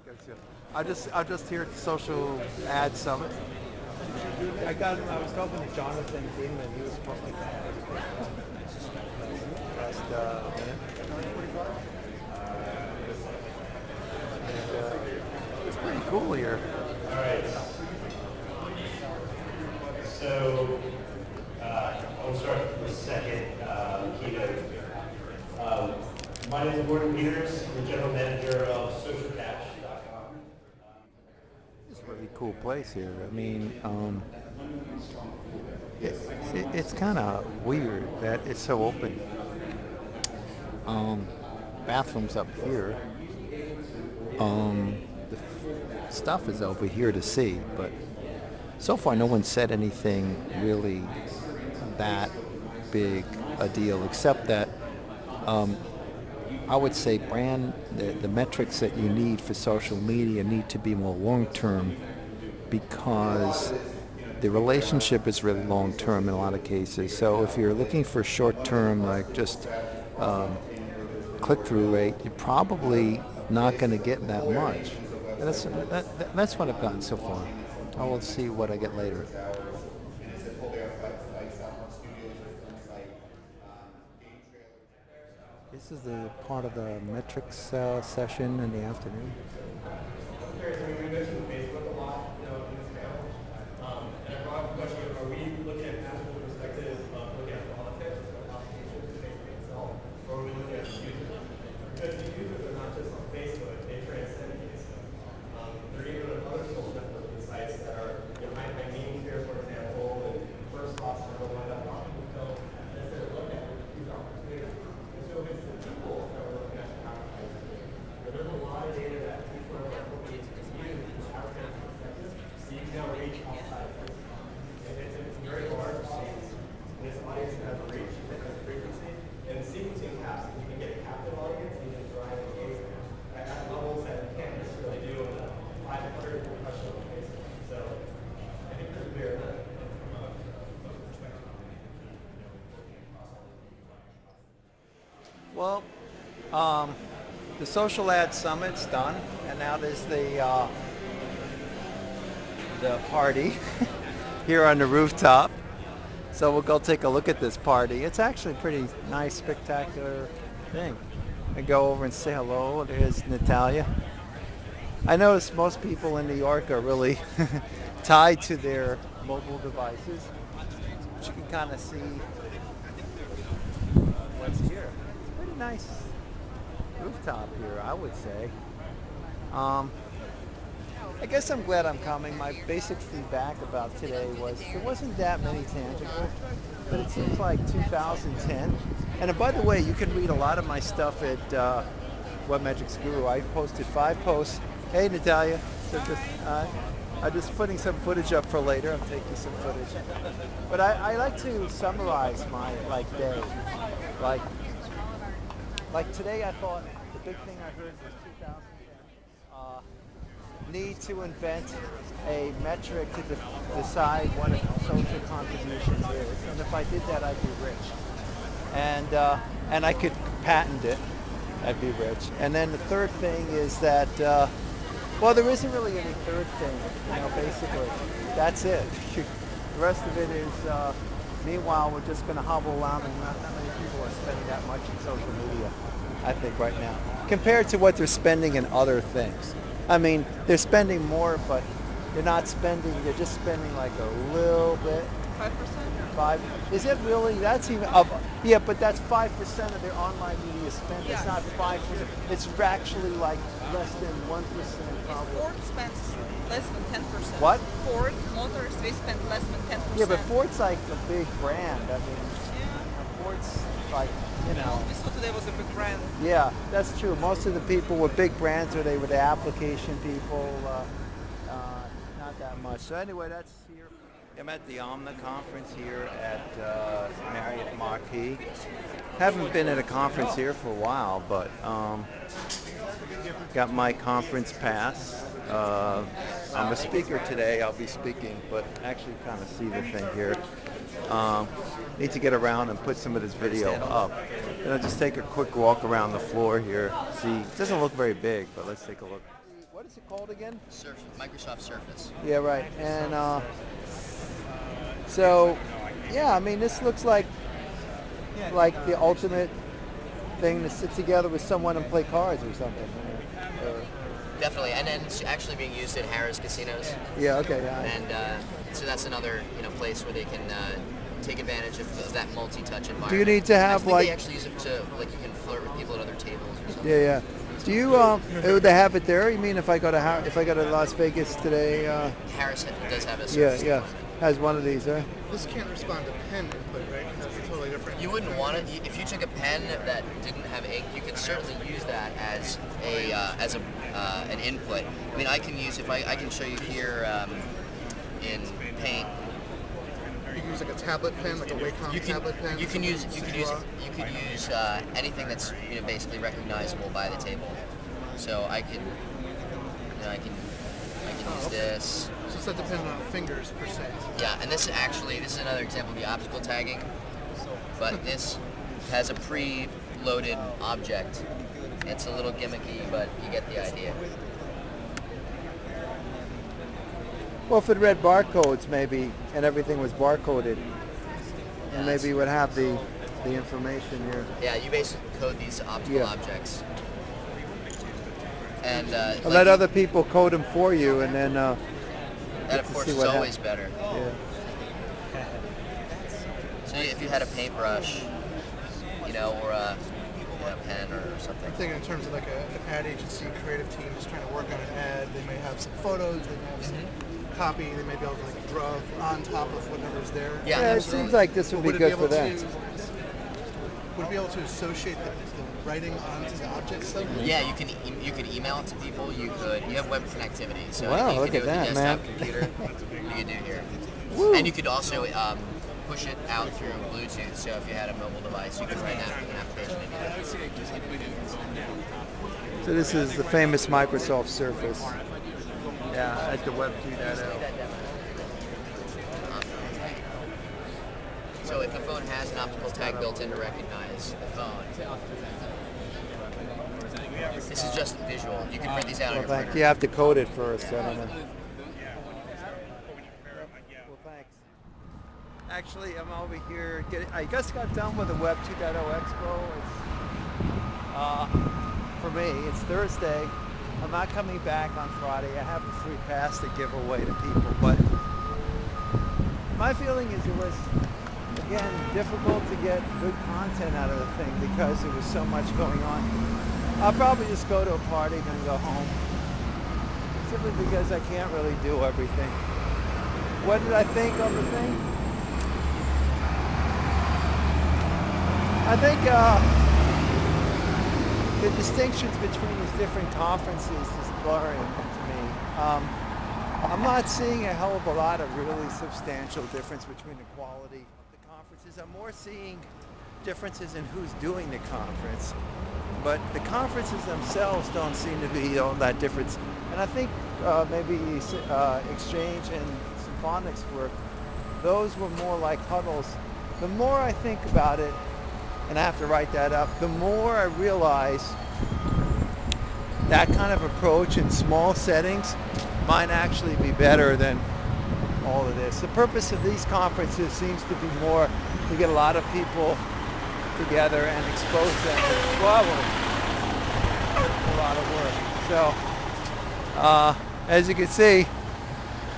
Gotcha. I'm just here at the Social Ad Summit. I was talking to Jonathan Kingman. He was from like last minute. And it's pretty cool here. All right. So I'll start with the second keynote. My name is Gordon Peters, the general manager of SocialCash.com. It's a really cool place here. I mean, it's kind of weird that it's so open. Bathrooms up here. The stuff is over here to see, but so far no one said anything really that big a deal, except that I would say the metrics that you need for social media need to be more long-term, because the relationship is really long-term in a lot of cases. So if you're looking for short-term, like just click-through rate, you're probably not going to get that much. And that's what I've gotten so far. I will see what I get later. This is the part of the metrics session in the afternoon. We mentioned Facebook a lot, in this panel. And I brought up the question of, are we looking at apps from the perspective of looking at politics or applications of Facebook itself, or are we looking at the users? Because the users are not just on Facebook, they transcend Facebook. They're even on other social networking sites that are behind my memes here, for example, and first thoughts are going to wind up talking. So that's what we're looking at, these opportunities. And so it's the people that we're looking at the advertising. There's a lot of data that people are hoping to use from advertising perspective. So you can now reach outside of Facebook. And it's very large audience. And this audience has reach, it has frequency, and sequencing happens. You can get a captive audience, you can drive engagement at levels that you can't necessarily do with a 500 professional Facebook. So I think there's a very Well, the Social Ad Summit's done, and now there's the party here on the rooftop. So we'll go take a look at this party. It's actually a pretty nice, spectacular thing. I go over and say hello. There's Natalia. I notice most people in New York are really tied to their mobile devices, but you can kind of see what's here. It's pretty nice rooftop here, I would say. I guess I'm glad I'm coming. My basic feedback about today was there wasn't that many tangible, but it seems like 2010. And by the way, you can read a lot of my stuff at Webmetrics Guru. I posted 5 posts. Hey, Natalia. So I'm just putting some footage up for later. I'm taking some footage. But I like to summarize my day. Like today, I thought the big thing I heard was 2010. Need to invent a metric to decide what a social contribution is, and if I did that, I'd be rich. And I could patent it. I'd be rich. And then the third thing is that, well, there isn't really any third thing. Basically, that's it. The rest of it is. Meanwhile, we're just going to hobble around, and not that many people are spending that much in social media, I think, right now, compared to what they're spending in other things. I mean, they're spending more, but they're just spending like a little bit. 5%? 5? Is it really? That's even up. Yeah, but that's 5% of their online media spend. Yeah. It's not 5%. It's actually like less than 1% probably. Ford spends less than 10%. What? Ford Motors, they spend less than 10%. Yeah, but Ford's like a big brand. I mean, Ford's like, We saw today was a big brand. Yeah, that's true. Most of the people were big brands, or they were the application people. Not that much. So anyway, that's here. I'm at the Omna conference here at Marriott Marquis. Haven't been at a conference here for a while, but got my conference pass. I'm a speaker today. I'll be speaking, but actually kind of see the thing here. Need to get around and put some of this video up. And I'll just take a quick walk around the floor here. See, it doesn't look very big, but let's take a look. what is it called again? Microsoft Surface. Yeah, right. And so, yeah, I mean, this looks like the ultimate thing to sit together with someone and play cards or something. Definitely, and then it's actually being used at Harrah's casinos, Yeah. Okay. Yeah. and so that's another place where they can take advantage of that multi-touch environment. Do you need to have, I think like- they actually use it to you can flirt with people at other tables or something. Yeah. Yeah. Do you? Would they have it there? You mean if I go to Las Vegas today? Harrah's does have a Yeah. Surface. Yeah. Has one of these, right? This can't respond to pen input, right? That's totally different. You wouldn't want it if you took a pen that didn't have ink. You could certainly use that as an input. I mean, I can use I can show you here in Paint. You can use like a tablet pen, like a Wacom tablet pen. You could use anything that's basically recognizable by the table. So I can use this. So it's not dependent on fingers per se. Yeah, and this is another example of the optical tagging, but this has a pre-loaded object. It's a little gimmicky, but you get the idea. Well, if it read barcodes, maybe, and everything was barcoded, Yeah, and maybe it would have the information here. Yeah, you basically code these optical Yeah. objects. And Let other people code them for you, and then that, get of to course, see is what always better. yeah. So if you had a paintbrush, or a pen or something. I'm thinking in terms of like an ad agency, creative team is trying to work on an ad. They may have some photos, they may have some copy, they may be able to like draw on top of whatever's there. Yeah, Yeah, it absolutely. seems like this would be it good able for them. Would it be able to associate the writing onto the object somehow? Yeah, you could email it to people. You have web connectivity, so Wow, anything you look can do at with that, your desktop man. computer, you can do here. Woo. And you could also push it out through Bluetooth. So if you had a mobile device, you could write an application and do that. So this is the famous Microsoft Surface. Yeah, at the Web 2.0. So if the phone has an optical tag built in to recognize the phone, this is just visual. You can print these out on Well, your thank printer. you. Have to code it first. I don't know. Well, thanks. Actually, I'm over here. I just got done with the Web 2.0 Expo. For me, it's Thursday. I'm not coming back on Friday. I have a free pass to give away to people, but my feeling is it was, again, difficult to get good content out of the thing because there was so much going on. I'll probably just go to a party and go home, simply because I can't really do everything. What did I think of the thing? I think the distinctions between these different conferences is blurring to me. I'm not seeing a hell of a lot of really substantial difference between the quality of the conferences. I'm more seeing differences in who's doing the conference. But the conferences themselves don't seem to be all that different. And I think maybe Exchange and Symphonics work, those were more like huddles. The more I think about it, and I have to write that up, the more I realize that kind of approach in small settings might actually be better than all of this. The purpose of these conferences seems to be more to get a lot of people together and expose them to travel. A lot of work. So, as you can see,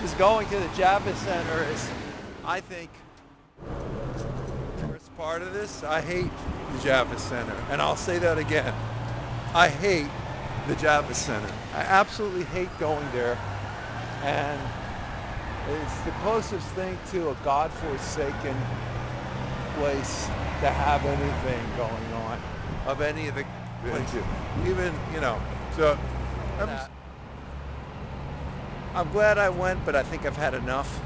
just going to the Java Center is, I think, the worst part of this. I hate the Java Center, and I'll say that again. I hate the Java Center. I absolutely hate going there, and it's the closest thing to a godforsaken place to have anything going on of any of the places. Even, so I'm glad I went, but I think I've had enough.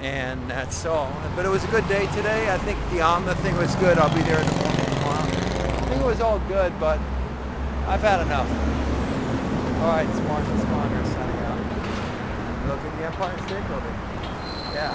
And that's all. But it was a good day today. I think the Omna thing was good. I'll be there in the morning tomorrow. I think it was all good, but I've had enough. All right, it's Marshall Spawner signing out. Look at the Empire State Building. Yeah.